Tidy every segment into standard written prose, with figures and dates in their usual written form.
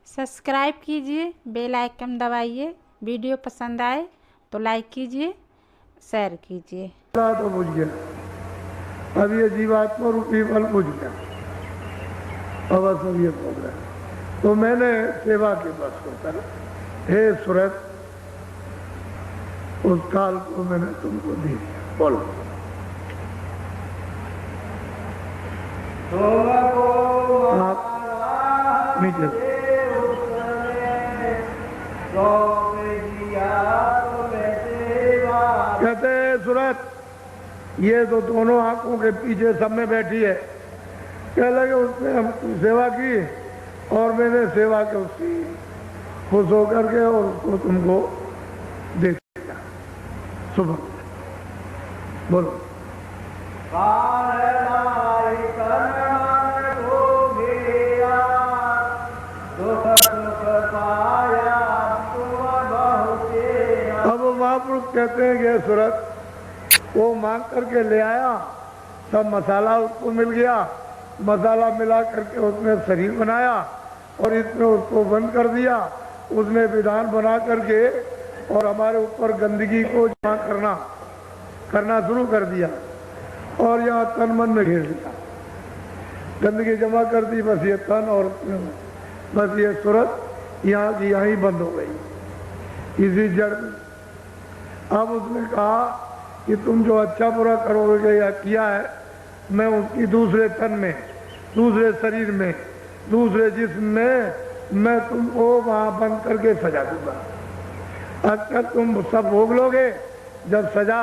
Subscribe कीजिए, bell icon दबाइए। Video पसंद आए तो लाइक कीजिए, शेयर कीजिए। तो बुझ गया, अब ये जीवात्मा रूपी बल बुझ गया, अब सब ये बोल रहे हैं। तो मैंने सेवा के बस होकर, हे सूरत, उस काल को मैंने तुमको दे दिया। बोलो। आप नीचे कहते हैं सूरत, ये तो दोनों आंखों के पीछे सब में बैठी है। कह लगे उसने हम सेवा की और मैंने सेवा के उसकी खुश होकर के और उसको तुमको दे दिया। सुबह बोलो। अब महापुरुष कहते हैं कि सूरत, वो मांग करके ले आया, सब मसाला उसको मिल गया, मसाला मिला करके उसने शरीर बनाया और इसमें उसको बंद कर दिया। उसने विधान बना करके और हमारे ऊपर गंदगी को जमा करना शुरू कर दिया और यहाँ तन मन में घेर दिया। गंदगी जमा कर दी, बस ये तन और बस ये सूरत यहाँ की यहीं बंद हो गई, इसी जड़ में। अब उसने कहा कि तुम जो अच्छा बुरा करोगे या किया है, मैं उसकी दूसरे तन में, दूसरे शरीर में, दूसरे जिस्म में मैं तुमको वहाँ बंद करके सजा दूंगा। अक्सर तुम सब भोग लोगे, जब सजा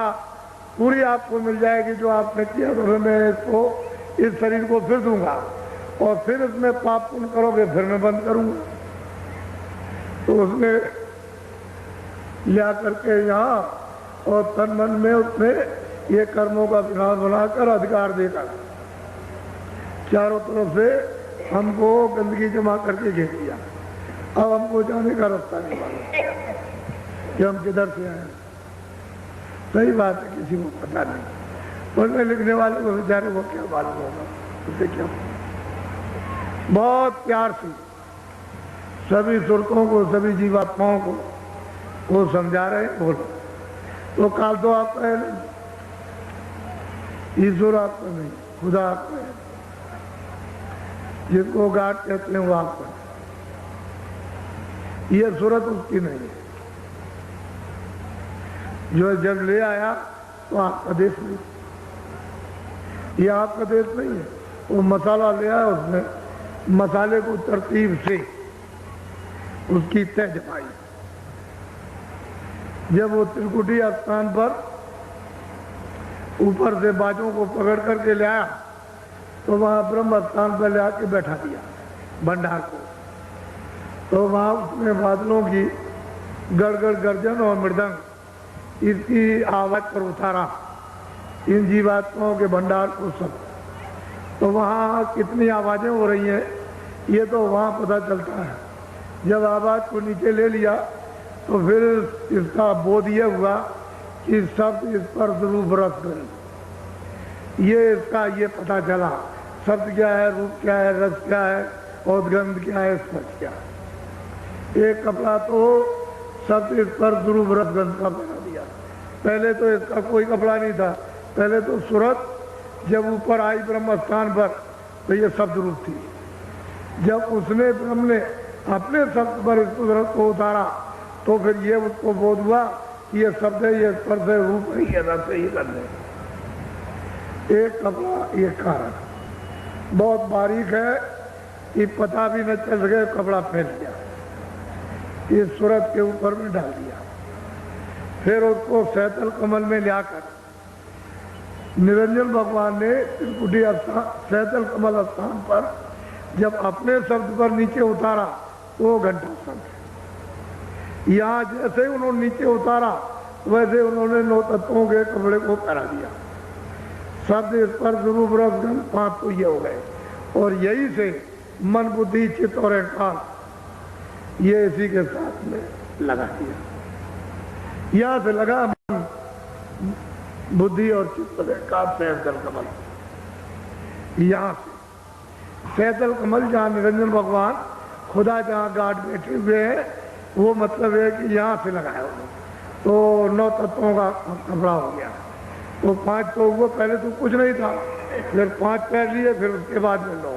पूरी आपको मिल जाएगी जो आपने किया, तो मैं इसको, इस शरीर को फिर दूंगा और फिर उसमें पाप पुण्य करोगे, फिर मैं बंद करूंगा। तो उसने लिया करके यहाँ और तन मन में उसने ये कर्मों का विधान बनाकर अधिकार देकर चारों तरफ से हमको गंदगी जमा करके घेर दिया। अब हमको जाने का रास्ता नहीं मालूम कि हम किधर से आए। सही बात है, किसी को पता नहीं, पढ़ने लिखने वाले को बेचारे को क्या मालूम होगा, उसे क्या। बहुत प्यार से सभी सुरतों को, सभी जीवात्माओं को वो समझा रहे हैं। बोलो। तो काल तो आपका है नहीं, ईश्वर आपका नहीं, खुदा आपका है, जिसको गाड कहते हैं वो आपका है। ये सूरत उसकी नहीं है। जो जब ले आया तो आपका देश नहीं, ये आपका देश नहीं है। वो मसाला ले आया, उसने मसाले को तरतीब से उसकी तय जमाई। जब वो त्रिकुटी स्थान पर ऊपर से बाजों को पकड़ करके ले आया, तो वहाँ ब्रह्म स्थान पर ले आके बैठा दिया भंडार को। तो वहाँ उसने बादलों की गड़गड़ गर्जन और मृदंग इसकी आवाज पर उतारा इन जीवात्माओं के भंडार को सब। तो वहाँ कितनी आवाजें हो रही हैं ये तो वहाँ पता चलता है। जब आवाज को नीचे ले लिया तो फिर इसका बोध ये हुआ कि शब्द इस पर रूप रस गंध, ये इसका ये पता चला शब्द क्या है, रूप क्या है, रस क्या है और गंध क्या है, स्पर्श क्या है। एक कपड़ा तो शब्द इस पर रूप रस गंध का बना दिया। पहले तो इसका कोई कपड़ा नहीं था। पहले तो सूरत जब ऊपर आई ब्रह्म स्थान पर तो ये शब्द रूप थी। जब उसने ब्रह्म ने अपने शब्द पर इस सूरत को उतारा तो फिर ये उसको बोध हुआ कि ये शब्द है, ये स्पर्श है, रूप नहीं है, रस है, ये गंध है। एक कपड़ा एक कारण बहुत बारीक है कि पता भी न चल सके, कपड़ा फैल गया, ये सूरत के ऊपर में डाल दिया। फिर उसको सैतल कमल में लाकर निरंजन भगवान ने त्रिकुटी सैतल कमल स्थान पर जब अपने शब्द पर नीचे उतारा तो वो घंटा शब्द। यहाँ जैसे उन्होंने नीचे उतारा वैसे उन्होंने 9 तत्वों के कपड़े को पहना दिया। शब्द इस पर रूप रस गंध 5 तो ये हो गए और यही से मन बुद्धि चित्त और अहंकार ये इसी के साथ में लगा दिया। यहाँ से लगा मन बुद्धि और चित्त अहंकार सैतल कमल, यहाँ से सैतल कमल जहाँ निरंजन भगवान खुदा जहाँ गार्ड बैठे हुए हैं वो मतलब है कि यहाँ से लगाया उन्होंने, तो 9 तत्वों का कपड़ा हो गया। तो 5 तो हुआ, पहले तो कुछ नहीं था, फिर 5 पैर लिए, फिर उसके बाद में 9,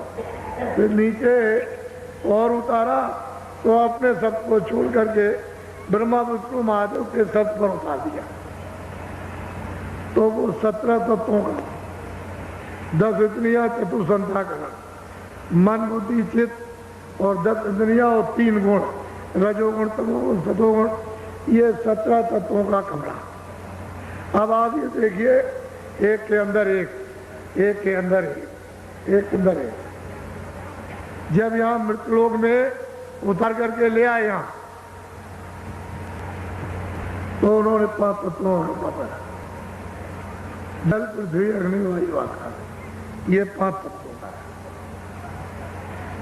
फिर नीचे और उतारा तो अपने सबको छोड़ करके ब्रह्मा विष्णु महादेव के सब पर उतार दिया। तो वो 17 तत्वों का 10 इंद्रियां चतुसंताकरण, मन बुद्धि चित्त और 10 इंद्रियां और 3 गुण, रजोगुण तमोगुण सतोगुण, ये 17 तत्वों का कमरा। अब आप ये देखिए, एक के अंदर एक, एक के अंदर एक, एक के अंदर एक। जब यहाँ मृतलोक में उतर करके ले आए यहाँ, तो उन्होंने 5 तत्वों का पकड़ा, जल पृथ्वी अग्नि वायु आकाश, ये 5 तत्वों का है।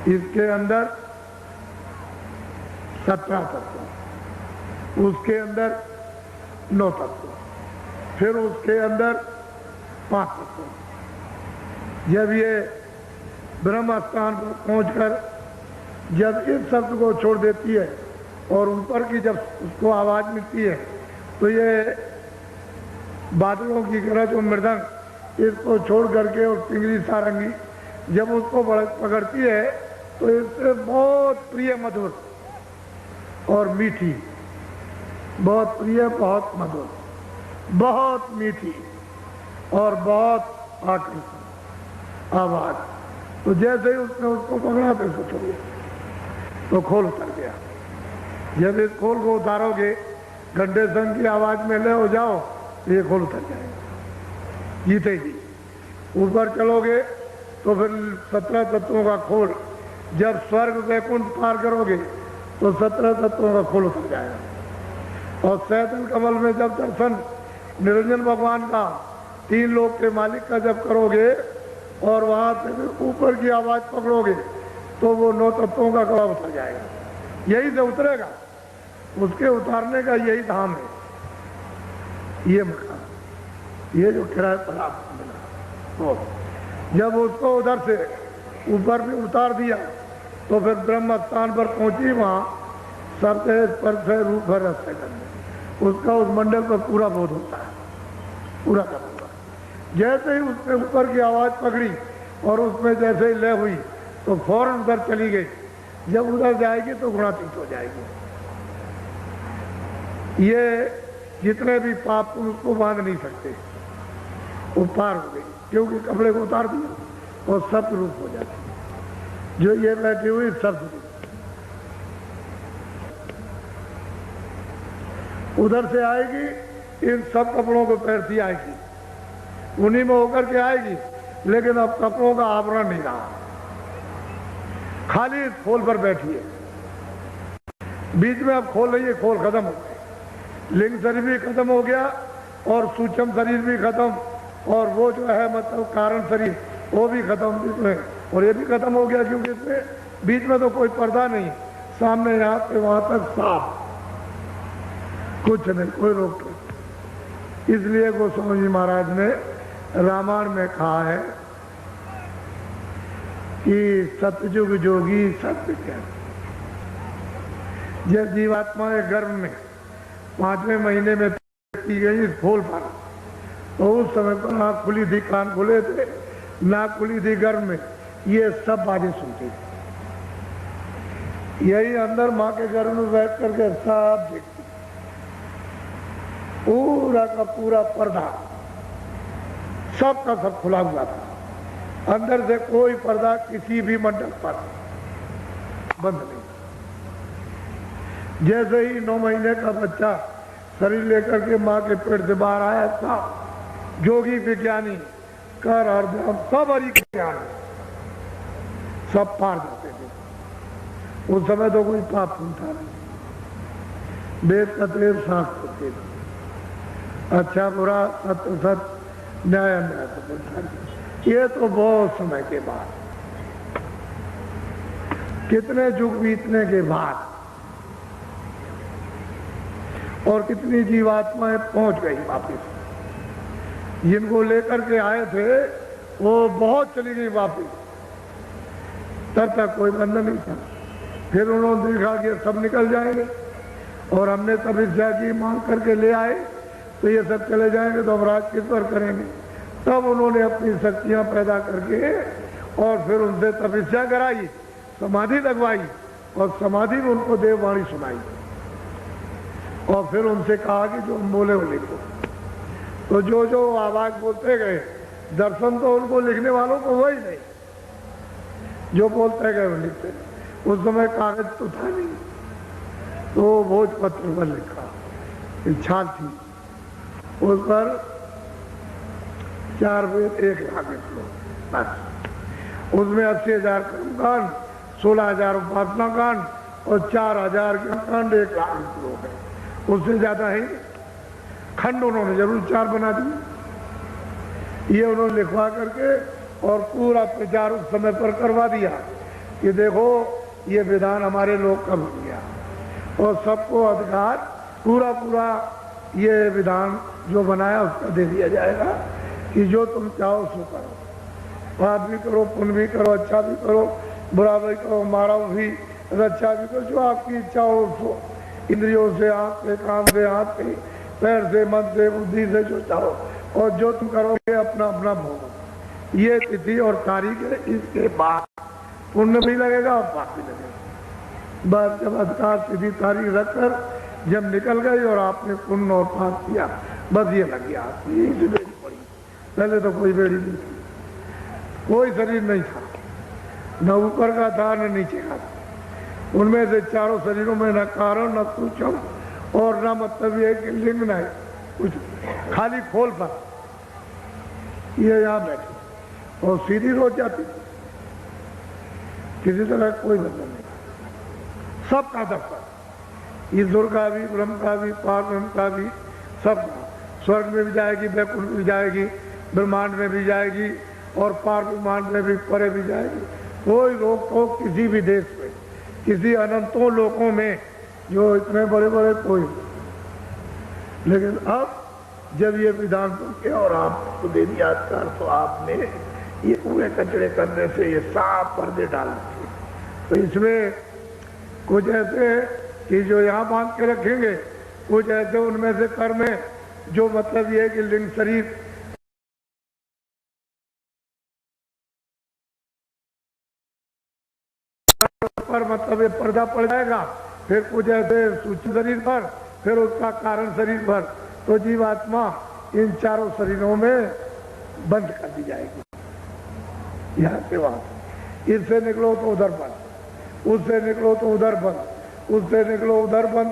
इसके अंदर 17 तत्व, उसके अंदर 9 तत्व, फिर उसके अंदर 5 तत्व। जब ये ब्रह्म स्थान पर पहुंचकर जब इस शब्द को छोड़ देती है और ऊपर की जब उसको आवाज मिलती है, तो ये बादलों की गरज और मृदंग इसको छोड़ करके और पिंगली सारंगी जब उसको पकड़ती है, तो इससे बहुत प्रिय मधुर और मीठी, बहुत प्रिय, बहुत मधुर, बहुत मीठी और बहुत आकर्षक आवाज। तो जैसे ही उसने उसको पकड़ा तो उसको छोड़िए, तो खोल उतर गया। जब इस खोल को उतारोगे, घंटे संग की आवाज में ले हो जाओ, तो ये खोल उतर जाएगा जीते जी। ऊपर चलोगे तो फिर 17 तत्वों का खोल, जब स्वर्ग वैकुंठ पार करोगे तो 17 तत्वों का खोल उतर जाएगा। और सैतन कमल में जब दर्शन निरंजन भगवान का, 3 लोक के मालिक का जब करोगे और वहां से फिर ऊपर की आवाज पकड़ोगे, तो वो 9 तत्वों का कड़ा उतर जाएगा, यही से उतरेगा। उसके उतारने का यही धाम है, ये मकान, ये जो किराए पर आपको मिला। तो जब उसको उधर से ऊपर भी उतार दिया, तो फिर ब्रह्म स्थान पर पहुंची, वहां सबसे स्पर्श रूप है रस्ते करने, उसका उस मंडल पर पूरा बोध होता है, पूरा का पूरा। जैसे ही उसने ऊपर की आवाज पकड़ी और उसमें जैसे ही लय हुई, तो फौरन उधर चली गई। जब उधर जाएगी तो गुणातीत हो जाएगी। ये जितने भी पाप उसको बांध नहीं सकते, वो पार हो गई, क्योंकि कपड़े को उतार दिया और शब्द रूप हो जाती है। जो ये बैठी हुई शब्द रूप, उधर से आएगी, इन सब कपड़ों को पहनती आएगी, उन्हीं में होकर के आएगी, लेकिन अब कपड़ों का आवरण नहीं रहा, खाली खोल पर बैठी है। बीच में अब खोल रही है, खोल खत्म हो गई, लिंग शरीर भी खत्म हो गया और सूक्ष्म शरीर भी खत्म, और वो जो है मतलब कारण शरीर वो भी खत्म इसमें, और ये भी खत्म हो गया, क्योंकि इसमें बीच में तो कोई पर्दा नहीं, सामने यहाँ पे वहां तक साफ, कुछ नहीं, कोई रोक टोक। इसलिए गोस्वामी जी महाराज ने रामायण में कहा है कि सतयुग जोगी सत्य क्या, जब जीवात्मा के गर्भ में 5वें महीने में की गई इस खोल पर, तो उस समय पर आँख खुली थी, कान खुले थे, नाक खुली थी, गर्भ में ये सब बातें सुनती थी। यही अंदर माँ के गर्भ में बैठ करके सब देखती, पूरा का पूरा पर्दा सब का सब खुला हुआ था, अंदर से कोई पर्दा किसी भी मंडल पर बंद नहीं। जैसे ही 9 महीने का बच्चा शरीर लेकर के माँ के पेट से बाहर आया था, जोगी विज्ञानी कर और ध्यान सब हरि ज्ञान सब पार जाते थे। उस समय तो कोई पाप था नहीं, वेद कतवेद शास्त्र थे, अच्छा बुरा सत्य सत्य न्याय अन्याय तो ये तो बहुत समय के बाद, कितने युग बीतने के बाद और कितनी जीवात्माएं पहुंच गई वापिस, जिनको लेकर के आए थे वो बहुत चली गई वापिस, तब तक कोई बंधन नहीं था। फिर उन्होंने देखा कि सब निकल जाएंगे और हमने तपस्या की मांग करके ले आए तो ये सब चले जाएंगे तो हम राज किस पर करेंगे। तब उन्होंने अपनी शक्तियां पैदा करके और फिर उनसे तपस्या कराई, समाधि लगवाई और समाधि में उनको देववाणी सुनाई और फिर उनसे कहा कि जो हम बोले वो लिखो। तो जो जो आवाज बोलते गए, दर्शन तो उनको लिखने वालों को वही नहीं, जो बोलते गए वो लिखते। उस समय कागज तो था नहीं, तो भोजपत्र पर लिखा, छाल थी, उस पर 4 वेद 1 लाख श्लोक बस। उसमें 80,000 कर्मकांड, 16,000 उपासना कांड और 4,000 कांड, 1 लाख श्लोक है, उससे ज्यादा है। खंड उन्होंने जरूर 4 बना दिए। ये उन्होंने लिखवा करके और पूरा प्रचार उस समय पर करवा दिया कि देखो ये विधान हमारे लोक का बन गया और सबको अधिकार पूरा पूरा ये विधान जो बनाया उसका दे दिया जाएगा कि जो तुम चाहो सो करो, पाप भी करो, पुण्य भी करो, अच्छा भी करो, बुरा भी करो, मारो भी, रक्षा भी करो, जो आपकी इच्छा हो सो। इंद्रियों से, आंख से, कान से, हाथ से, पैर से, मन से, बुद्धि से, जो चाहो और जो तुम करोगे अपना अपना भोगो। ये तिथि और तारीख है, इसके बाद पुण्य भी लगेगा और पाप भी लगेगा। बस जब अधिकार तिथि तारीख रखकर जब निकल गई और आपने पुण्य और पाप किया, बस ये लग गया, यही बेड़ी पड़ी। पहले तो कोई बेड़ी नहीं थी, कोई शरीर नहीं था, न ऊपर का था न नीचे का था। उनमें से चारों शरीरों में न कारण न सूचम और न मतलब ये कि लिंग नहीं कुछ, खाली खोल पर ये यहाँ बैठे और सीधी रोज जाती, किसी तरह कोई बदल नहीं, सबका दफ्तर, ईश्वर का भी, ब्रह्म का भी, पारब्रह्म का भी, सबका। स्वर्ग में भी जाएगी, वैकुंठ में भी जाएगी, ब्रह्मांड में भी जाएगी और पार ब्रह्मांड में भी, परे भी जाएगी। कोई रोक टोक किसी भी देश में, किसी अनंतों लोकों में जो इतने बड़े बड़े कोई। लेकिन अब जब ये विधान बन के और आपको दे दिया अधिकार, तो आपने ये पूरे कचड़े करने से ये साफ पर्दे डाल दिए। तो इसमें कुछ ऐसे कि जो यहाँ बांध के रखेंगे, कुछ ऐसे उनमें से कर्म है जो मतलब ये है कि लिंग शरीर पर मतलब ये पर्दा पड़ जाएगा, फिर कुछ ऐसे सूक्ष्म शरीर पर, फिर उसका कारण शरीर पर। तो जीवात्मा इन चारों शरीरों में बंद कर दी जाएगी, यहाँ से वहां। इससे निकलो तो उधर बंद, उससे निकलो तो उधर बंद, उससे निकलो उधर बंद,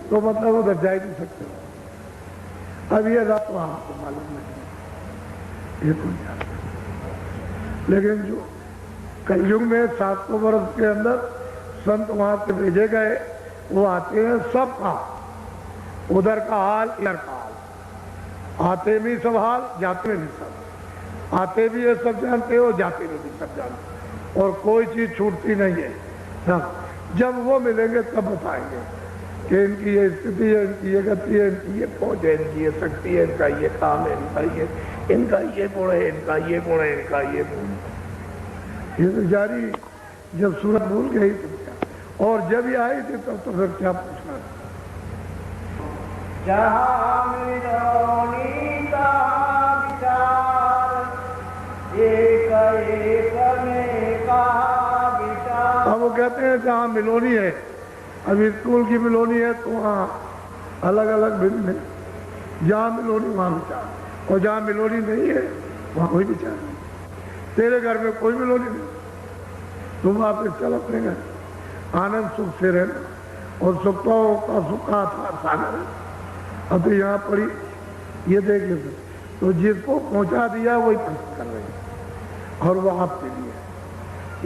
तो मतलब उधर जा ही नहीं सकते। अब ये रात वहां को मालूम नहीं, ये तो जानते। लेकिन जो कलयुग में 700 वर्ष के अंदर संत वहां से भेजे गए, वो आते हैं सबका, उधर का हाल इधर का हाल, आते भी सब हाल, जाते में भी सब, आते भी ये सब जानते हो, जाते में भी सब जानते, और कोई चीज छूटती नहीं है। सब जब वो मिलेंगे तब बताएंगे कि इनकी ये स्थिति है, इनकी ये गति है, इनकी ये पहुंच है, इनकी ये शक्ति है, इनका ये काम है, इनका ये गुण है, इनका ये गुण है, इनका ये गुण। ये तो जारी, जब सूरत भूल गई तो क्या, और जब ये आई थी तब तो फिर क्या पूछना। जहाँ मिलोनी का विचार, एक एक में का विचार। अब वो कहते हैं जहाँ मिलोनी है, अभी स्कूल की मिलोनी है तो वहाँ अलग अलग भिन्न है, जहाँ मिलोनी वहाँ विचार, और जहाँ मिलोनी नहीं है वहाँ कोई विचार नहीं। तेरे घर में कोई मिलोनी नहीं, तुम वापस चल अपने घर, आनंद सुख से रहना, और सुखों का सुख का था सागर। अब तो यहाँ पड़ी ये देखिए, तो जिसको पहुंचा दिया वही प्रश्न कर रहे हैं, और वो आपके लिए।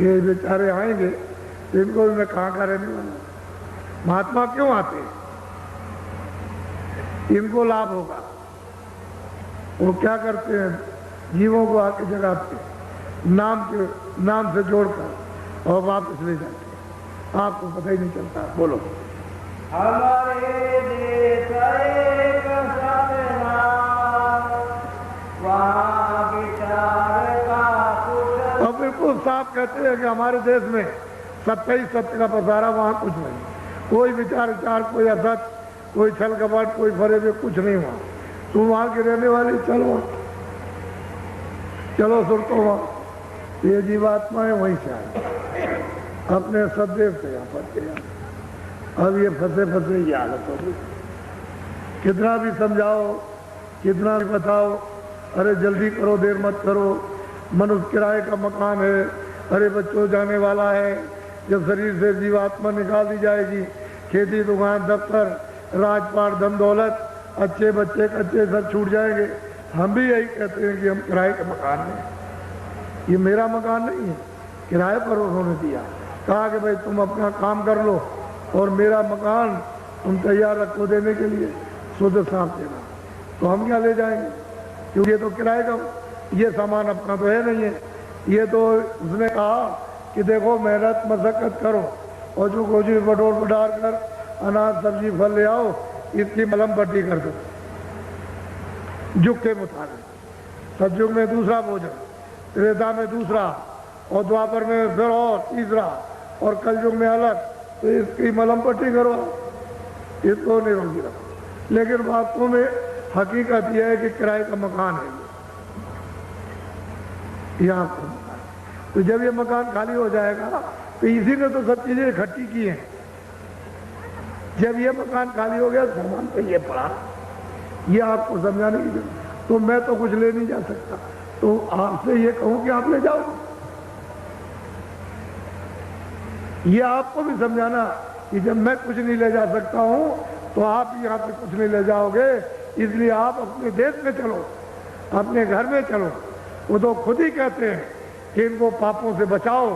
ये बेचारे आएंगे तो इनको भी मैं कहाँ का रहने वाला। महात्मा क्यों आते हैं? इनको लाभ होगा। वो क्या करते हैं, जीवों को आके जगाते हैं, नाम से जोड़कर और वापस ले जाते हैं, आपको पता ही नहीं चलता। बोलो। हमारे देश एक सतनाम, वहाँ विचार का कुछ। और बिल्कुल साफ कहते हैं कि हमारे देश में सत्य ही सत्य का पसारा, वहाँ कुछ नहीं, कोई विचार कोई असत, कोई छल कपट, कोई फरेबे, कुछ नहीं वहाँ। तुम वहाँ की रहने वाली, चलो चलो सुरतो वहाँ, ये जीवात्मा है वहीं से आए, अपने सदैव से यहाँ फंस गया। अब ये फंसे फंसे ये हालत हो गई। कितना भी समझाओ, कितना भी बताओ, अरे जल्दी करो, देर मत करो, मनुष्य किराए का मकान है, अरे बच्चों जाने वाला है, जब शरीर से जीवात्मा निकाल दी जाएगी, खेती दुकान दफ्तर राजपाट धन दौलत अच्छे बच्चे कच्चे सब छूट जाएंगे। हम भी यही कहते हैं कि हम किराए के मकान में, ये मेरा मकान नहीं है, किराए पर उन्होंने दिया, कहा कि भाई तुम अपना काम कर लो और मेरा मकान तुम तैयार रखो देने के लिए, शुद्ध साफ देना, तो हम क्या ले जाएंगे, क्योंकि ये तो किराए का, ये सामान अपना तो है नहीं है। ये तो उसने कहा कि देखो मेहनत मशक्कत करो और जो कुछ भी बटोर बटार कर अनाज सब्जी फल ले आओ, इसकी मलम पट्टी कर दो युग के मुताबिक। सतयुग में दूसरा भोजन, त्रेता में दूसरा, और द्वापर में फिर और तीसरा, और कलयुग में अलग, तो इसकी मलम पट्टी करो, इसको निरोगी रखो। लेकिन वास्तव में हकीकत यह है कि किराए का मकान है ये आपको मकान। तो जब ये मकान खाली हो जाएगा तो इसी ने तो सब चीजें इकट्ठी की हैं। जब ये मकान खाली हो गया सामान पे ये पड़ा, ये आपको समझाने की जरूरत। तो मैं तो कुछ ले नहीं जा सकता, तो आपसे ये कहूं कि आप ले जाओ। ये आपको भी समझाना कि जब मैं कुछ नहीं ले जा सकता हूं तो आप यहाँ पे कुछ नहीं ले जाओगे, इसलिए आप अपने देश में चलो, अपने घर में चलो। वो तो खुद ही कहते हैं कि इनको पापों से बचाओ।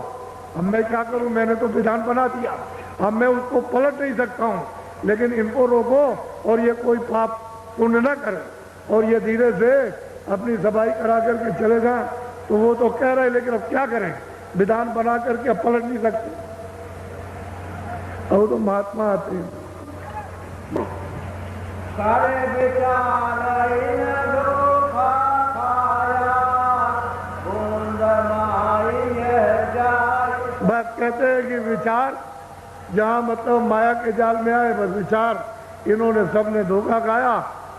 अब मैं क्या करूं, मैंने तो विधान बना दिया, अब मैं उसको पलट नहीं सकता हूं, लेकिन इनको रोको और ये कोई पाप पुण्य न करे और ये धीरे से अपनी सफाई करा करके चले जाएं। तो वो तो कह रहे हैं, लेकिन अब क्या करें, विधान बना करके अब पलट नहीं सकते। अब तो महात्मा आते हैं, सारे विचार इन धोखा खाया, बूंद माई यह जाए। बस कहते हैं कि विचार जहाँ मतलब माया के जाल में आए, बस विचार इन्होंने सबने धोखा खाया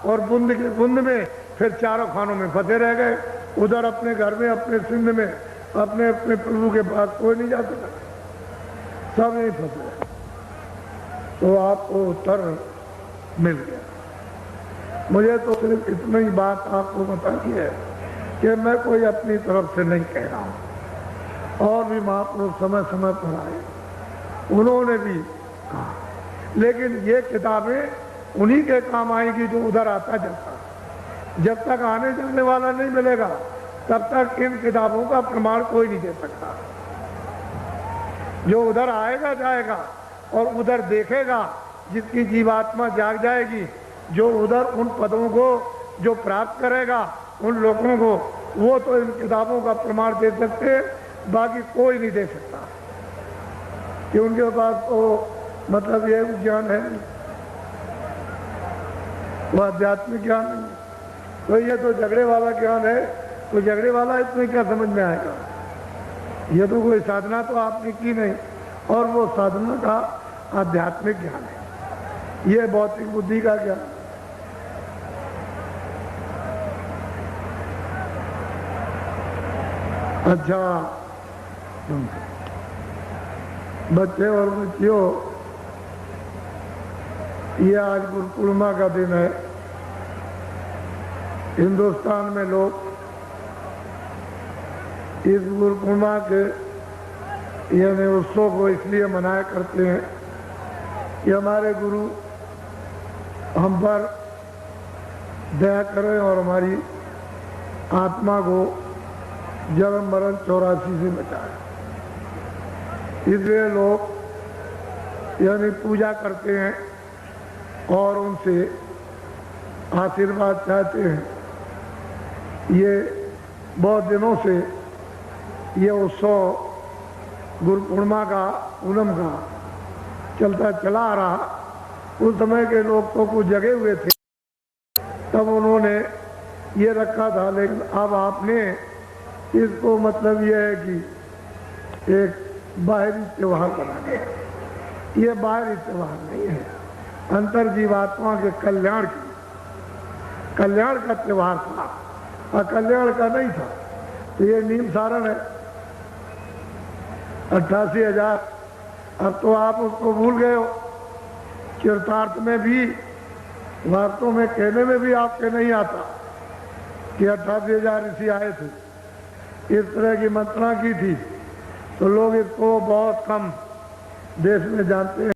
और बूंद के बूंद में फिर चारों खानों में फंसे रह गए। उधर अपने घर में, अपने सिंध में, अपने अपने प्रभु के पास कोई नहीं जा सका, सब नहीं फंसे। तो आपको उत्तर मिल गया। मुझे तो सिर्फ इतना ही बात आपको बतानी है कि मैं कोई अपनी तरफ से नहीं कह रहा हूँ। और भी महापुरुष समय समय पर आए, उन्होंने भी कहा, लेकिन ये किताबें उन्हीं के काम आएगी जो उधर आता जाता। जब तक आने जाने वाला नहीं मिलेगा तब तक इन किताबों का प्रमाण कोई नहीं दे सकता। जो उधर आएगा जाएगा और उधर देखेगा, जिसकी जीवात्मा जाग जाएगी, जो उधर उन पदों को जो प्राप्त करेगा, उन लोगों को, वो तो इन किताबों का प्रमाण दे सकते हैं, बाकी कोई नहीं दे सकता, कि उनके पास तो मतलब ये ज्ञान है, वो आध्यात्मिक ज्ञान नहीं है। तो ये तो झगड़े वाला ज्ञान है, तो झगड़े वाला इसमें क्या समझ में आएगा। ये तो कोई साधना तो आपने की नहीं, और वो साधना का आध्यात्मिक ज्ञान है, ये भौतिक बुद्धि का ज्ञान। अच्छा बच्चे और बच्चियों, ये आज गुरु पूर्णिमा का दिन है। हिंदुस्तान में लोग इस गुरु पूर्णिमा के यानी उत्सव को इसलिए मनाया करते हैं कि हमारे गुरु हम पर दया करें और हमारी आत्मा को जन्म मरण 84 से बचाए। इसलिए लोग यानी पूजा करते हैं और उनसे आशीर्वाद चाहते हैं। ये बहुत दिनों से ये उत्सव गुरु पूर्णिमा का, पूनम का चलता चला आ रहा। उस समय के लोग तो कुछ जगे हुए थे, तब उन्होंने ये रखा था, लेकिन अब आपने इसको मतलब ये है कि एक बाहरी त्योहार बना दिया। ये बाहरी त्योहार नहीं है, अंतर जीवात्मा के कल्याण का त्योहार था, अकल्याण का नहीं था। तो ये नीम सारण है 88,000। अब तो आप उसको भूल गए हो। चरितार्थ में भी, वार्तों में कहने में भी आपके नहीं आता कि 88,000 ऋषि आए थे, इस तरह की मंत्रणा की थी। तो लोग इसको बहुत कम देश में जानते हैं।